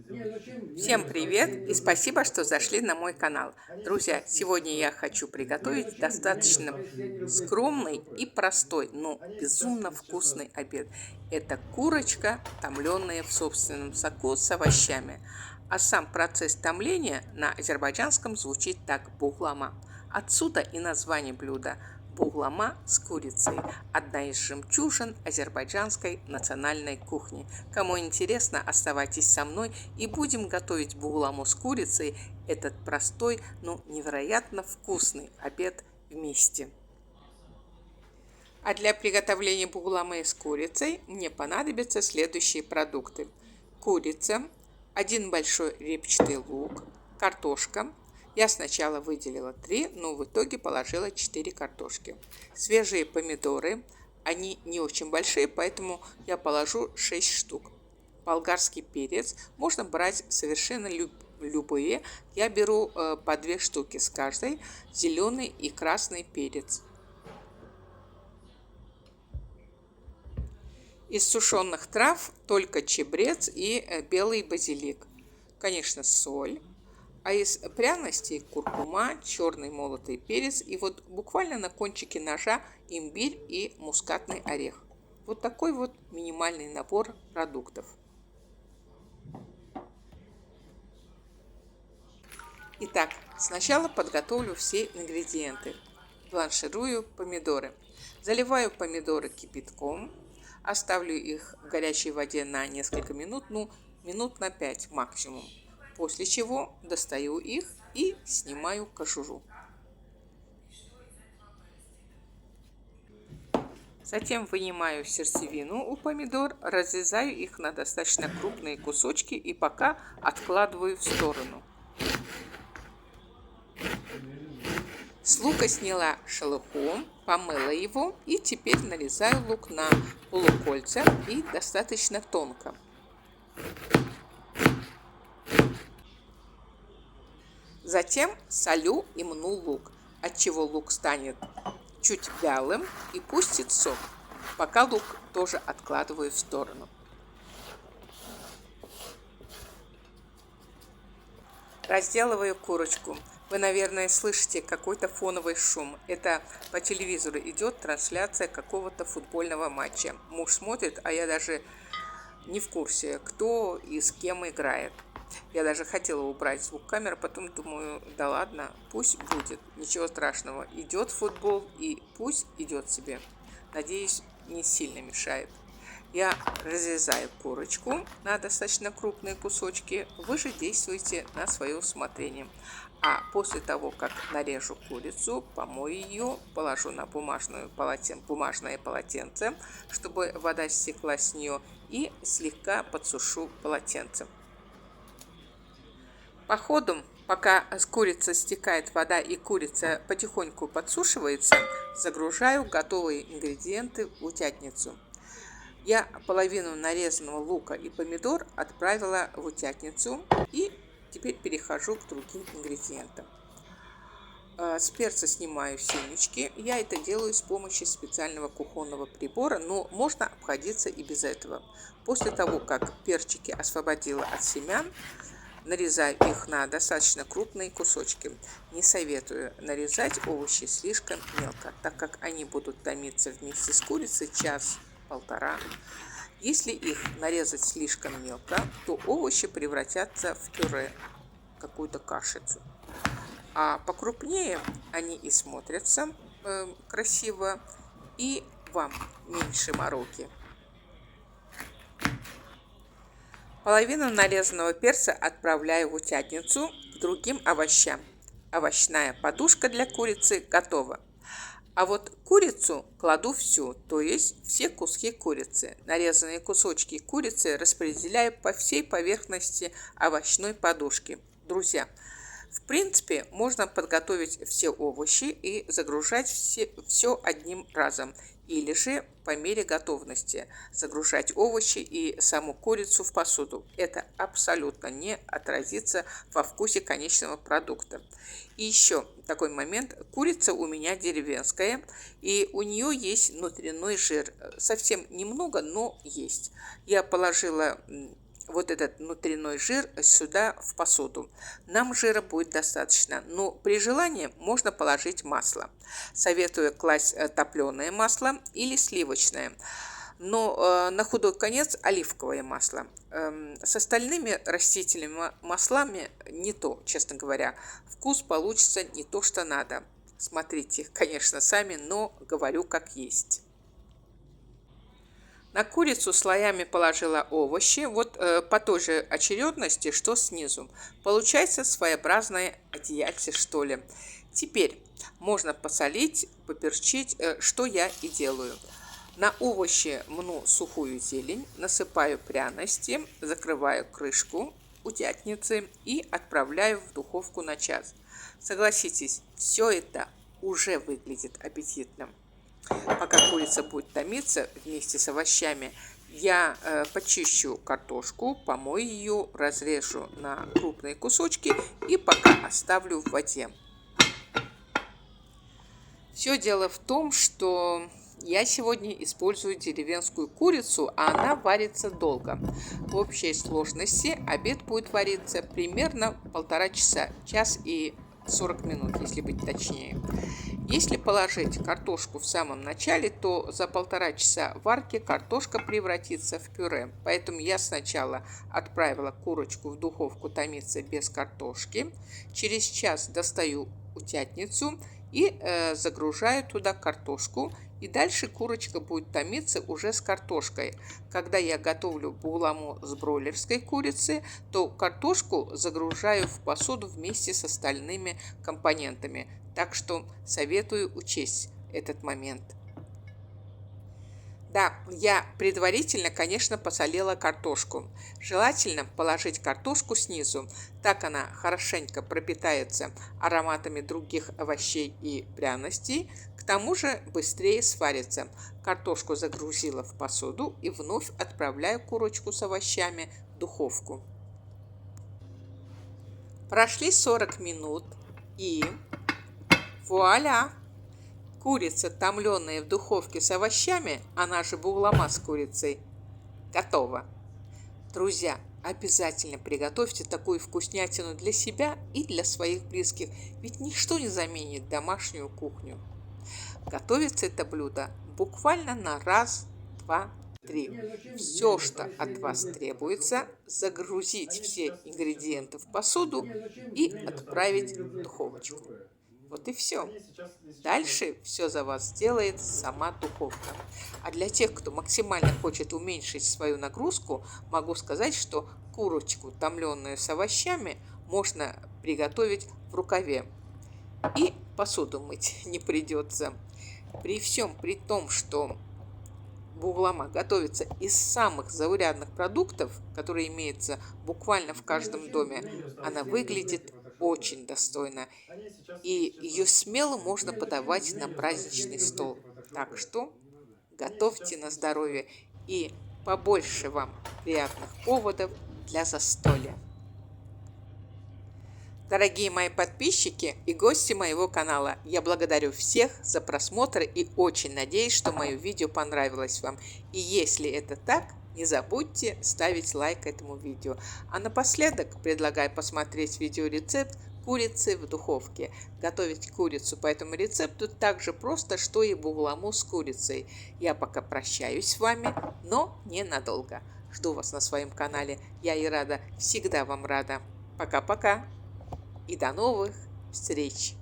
Всем привет и спасибо, что зашли на мой канал. Друзья, сегодня я хочу приготовить достаточно скромный и простой, но безумно вкусный обед. Это курочка, томленная в собственном соку с овощами. А сам процесс томления на азербайджанском звучит так: буглама. Отсюда и название блюда – буглама с курицей – одна из жемчужин азербайджанской национальной кухни. Кому интересно, оставайтесь со мной и будем готовить бугламу с курицей, этот простой, но невероятно вкусный обед вместе. А для приготовления бугламы с курицей мне понадобятся следующие продукты: курица, один большой репчатый лук, картошка. Я сначала выделила 3, но в итоге положила 4 картошки. Свежие помидоры, они не очень большие, поэтому я положу 6 штук. Болгарский перец, можно брать совершенно любые, я беру по 2 штуки с каждой, зеленый и красный перец. Из сушеных трав только чабрец и белый базилик. Конечно, соль. А из пряностей куркума, черный молотый перец и вот буквально на кончике ножа имбирь и мускатный орех. Вот такой вот минимальный набор продуктов. Итак, сначала подготовлю все ингредиенты. Бланширую помидоры. Заливаю помидоры кипятком. Оставлю их в горячей воде на несколько минут, минут на 5 максимум. После чего достаю их и снимаю кожуру. Затем вынимаю сердцевину у помидор, разрезаю их на достаточно крупные кусочки и пока откладываю в сторону. С лука сняла шелуху, помыла его и теперь нарезаю лук на полукольца и достаточно тонко. Затем солю и мну лук, отчего лук станет чуть вялым и пустит сок. Пока лук тоже откладываю в сторону. Разделываю курочку. Вы, наверное, слышите какой-то фоновый шум. Это по телевизору идет трансляция какого-то футбольного матча. Муж смотрит, а я даже не в курсе, кто и с кем играет. Я даже хотела убрать звук камеры, потом думаю, да ладно, пусть будет, ничего страшного. Идет футбол и пусть идет себе. Надеюсь, не сильно мешает. Я разрезаю курочку на достаточно крупные кусочки. Вы же действуйте на свое усмотрение. А после того, как нарежу курицу, помою ее, положу на бумажное полотенце, чтобы вода стекла с нее, и слегка подсушу полотенцем. По ходу, пока с курицы стекает вода и курица потихоньку подсушивается, загружаю готовые ингредиенты в утятницу. Я половину нарезанного лука и помидор отправила в утятницу и теперь перехожу к другим ингредиентам. С перца снимаю семечки. Я это делаю с помощью специального кухонного прибора, но можно обходиться и без этого. После того, как перчики освободила от семян, нарезаю их на достаточно крупные кусочки. Не советую нарезать овощи слишком мелко, так как они будут томиться вместе с курицей час-полтора. Если их нарезать слишком мелко, то овощи превратятся в пюре, какую-то кашицу. А покрупнее они и смотрятся красиво, и вам меньше мороки. Половину нарезанного перца отправляю в утятницу к другим овощам. Овощная подушка для курицы готова. А вот курицу кладу всю, то есть все куски курицы. Нарезанные кусочки курицы распределяю по всей поверхности овощной подушки. Друзья, в принципе, можно подготовить все овощи и загружать все одним разом. Или же по мере готовности загружать овощи и саму курицу в посуду. Это абсолютно не отразится во вкусе конечного продукта. И еще такой момент. Курица у меня деревенская, и у нее есть внутренний жир. Совсем немного, но есть. Я положила вот этот внутренний жир сюда в посуду. Нам жира будет достаточно, но при желании можно положить масло. Советую класть топленое масло или сливочное, но на худой конец оливковое масло. С остальными растительными маслами не то, честно говоря. Вкус получится не то, что надо. Смотрите, конечно, сами, но говорю как есть. На курицу слоями положила овощи, вот по той же очередности, что снизу. Получается своеобразное одеяльце, что ли. Теперь можно посолить, поперчить, что я и делаю. На овощи мну сухую зелень, насыпаю пряности, закрываю крышку утятницы и отправляю в духовку на час. Согласитесь, все это уже выглядит аппетитным. Пока курица будет томиться вместе с овощами, я почищу картошку, помою ее, разрежу на крупные кусочки и пока оставлю в воде. Все дело в том, что я сегодня использую деревенскую курицу, а она варится долго. В общей сложности обед будет вариться примерно 1,5 часа, час и 40 минут, если быть точнее. Если положить картошку в самом начале, то за 1,5 часа варки картошка превратится в пюре. Поэтому я сначала отправила курочку в духовку томиться без картошки. Через час достаю утятницу и загружаю туда картошку. И дальше курочка будет томиться уже с картошкой. Когда я готовлю бугламу с бройлерской курицы, то картошку загружаю в посуду вместе с остальными компонентами. Так что советую учесть этот момент. Да, я предварительно, конечно, посолила картошку. Желательно положить картошку снизу, так она хорошенько пропитается ароматами других овощей и пряностей, к тому же быстрее сварится. Картошку загрузила в посуду и вновь отправляю курочку с овощами в духовку. Прошли 40 минут и вуаля! Курица, томленная в духовке с овощами, она же буглама с курицей, готова. Друзья, обязательно приготовьте такую вкуснятину для себя и для своих близких, ведь ничто не заменит домашнюю кухню. Готовится это блюдо буквально на раз, два, три. Все, что от вас требуется, загрузить все ингредиенты в посуду и отправить в духовочку. Вот и все. Дальше все за вас сделает сама духовка. А для тех, кто максимально хочет уменьшить свою нагрузку, могу сказать, что курочку, томленную с овощами, можно приготовить в рукаве. И посуду мыть не придется. При всем при том, что буглама готовится из самых заурядных продуктов, которые имеются буквально в каждом доме, она выглядит очень достойно. И ее смело можно подавать на праздничный стол. Так что готовьте на здоровье и побольше вам приятных поводов для застолья. Дорогие мои подписчики и гости моего канала, я благодарю всех за просмотр и очень надеюсь, что мое видео понравилось вам. И если это так, не забудьте ставить лайк этому видео. А напоследок предлагаю посмотреть видеорецепт курицы в духовке. Готовить курицу по этому рецепту так же просто, что и бугламу с курицей. Я пока прощаюсь с вами, но ненадолго. Жду вас на своем канале. Я и рада, всегда вам рада. Пока-пока. И до новых встреч!